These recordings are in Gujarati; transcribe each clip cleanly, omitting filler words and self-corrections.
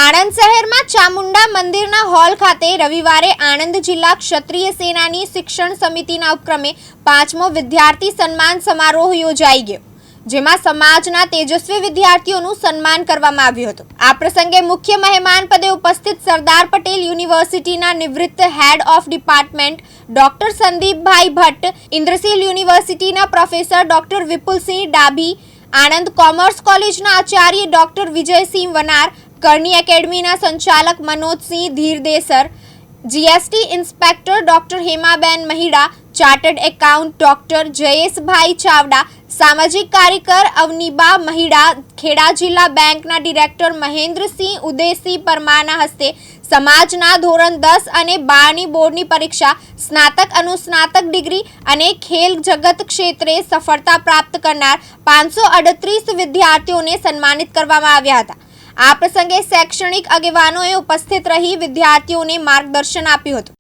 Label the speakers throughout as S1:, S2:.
S1: આણંદ શહેરમાં ચામુંડા મંદિરના હોલ ખાતે રવિવારે આણંદ જિલ્લા ક્ષત્રિય સેનાની શિક્ષણ સમિતિના ઉપક્રમે 5મો વિદ્યાર્થી સન્માન સમારોહ યોજાઈ ગયો, જેમાં સમાજના તેજસ્વી વિદ્યાર્થીઓનું સન્માન કરવામાં આવ્યું હતું। આ પ્રસંગે મુખ્ય મહેમાન પદે ઉપસ્થિત સરદાર પટેલ યુનિવર્સિટીના નિવૃત્ત હેડ ઓફ ડિપાર્ટમેન્ટ ડોક્ટર સંદીપભાઈ ભટ્ટ, ઇન્દ્રશીલ યુનિવર્સિટીના professor doctor Vipulsinh Dabhi, Anand commerce કોલેજના આચાર્ય ડોક્ટર વિજયસિંહ વનાર, કરણી એકેડમીના સંચાલક Manojsinh Dhirdesar, GST inspector doctor Hemaben Mahida, chartered account doctor Jayeshbhai Chavda, સામાજિક કાર્યકર અવનીબા મહિડા, ખેડા જિલ્લા બેંકના ડિરેક્ટર મહેન્દ્રસિંહ ઉદયસિંહ પરમારના હસ્તે સમાજના ધોરણ 10 અને 12ની બોર્ડની પરીક્ષા, સ્નાતક અનુસ્નાતક ડિગ્રી અને ખેલ જગત ક્ષેત્રે સફળતા પ્રાપ્ત કરનાર 538 વિદ્યાર્થીઓને સન્માનિત કરવામાં આવ્યા હતા। આ પ્રસંગે શૈક્ષણિક આગેવાનોએ ઉપસ્થિત રહી વિદ્યાર્થીઓને માર્ગદર્શન આપ્યું હતું।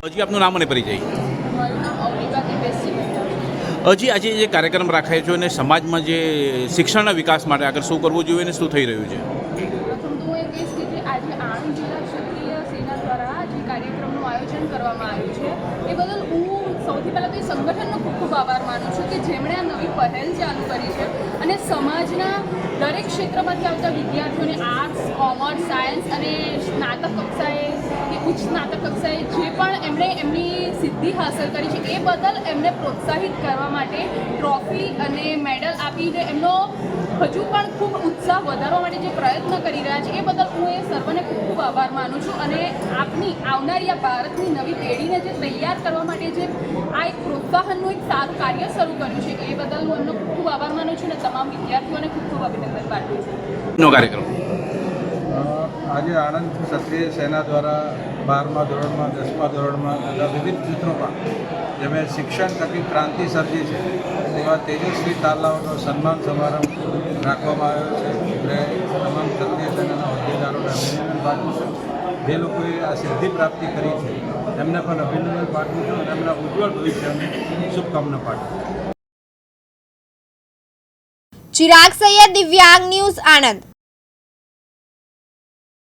S2: હજી આપનું નામ અને પરિચય।
S3: મારું નામ અવનીબા દિવેશસિંહ મહેતા।
S2: હજી આજે જે કાર્યક્રમ રાખાય છે અને સમાજમાં જે શિક્ષણના વિકાસ માટે આગળ શું કરવું જોઈએ અને શું થઈ રહ્યું છે?
S3: પ્રથમ તો હું એ કહીશ કે જે આજે આણંદ જિલ્લા ક્ષત્રિય સેના દ્વારા જે કાર્યક્રમનું આયોજન કરવામાં આવ્યું છે એ બદલ હું સૌથી પહેલાં તો એ સંગઠનનો ખૂબ ખૂબ આભાર માનું છું કે જેમણે આ નવી પહેલ ચાલુ કરી છે અને સમાજના દરેક ક્ષેત્રમાંથી આવતા વિદ્યાર્થીઓને આર્ટ્સ, કોમર્સ, સાયન્સ અને સ્નાતક કક્ષાએ કે ઉચ્ચ સ્નાતક કક્ષાએ જે પણ એમણે એમની સિદ્ધિ હાંસલ કરી છે એ બદલ એમને પ્રોત્સાહિત કરવા માટે ટ્રોફી અને મેડલ આપીને એમનો હજુ પણ ખૂબ ઉત્સાહ વધારવા માટે જે પ્રયત્ન કરી રહ્યા છે એ બદલ હું એ સર્વને ખૂબ ખૂબ આભાર માનું છું અને આપની આવનારી આ ભારતની નવી પેઢીને જે તૈયાર કરવા માટે જે આ એક પ્રોત્સાહનનું એક સારું કાર્ય શરૂ કર્યું છે એ બદલ હું એમનો ખૂબ ખૂબ આભાર માનું છું અને તમામ વિદ્યાર્થીઓને ખૂબ ખૂબ અભિનંદન પાઠવું છું।
S2: નો કાર્યક્રમ
S4: આજે આણંદ ક્ષત્રિય સેના દ્વારા 12મા ધોરણમાં, 10મા ધોરણમાં તથા વિવિધ ક્ષેત્રોમાં જેમણે શિક્ષણ થકી ક્રાંતિ સર્જી છે તેવા તેજસ્વી તાલાઓનો સન્માન સમારંભ રાખવામાં આવ્યો છે। એટલે તમામ ક્ષત્રિય સેનાના હોદ્દેદારોને અભિનંદન પાઠવું છું। જે લોકોએ આ સિદ્ધિ પ્રાપ્તિ કરી છે એમને પણ અભિનંદન પાઠવું છું અને એમના ઉજ્જવળ ભવિષ્યની શુભકામના પાઠવું છું।
S1: ચિરાગ સૈયદ, દિવ્યાંગ ન્યૂઝ, આણંદ।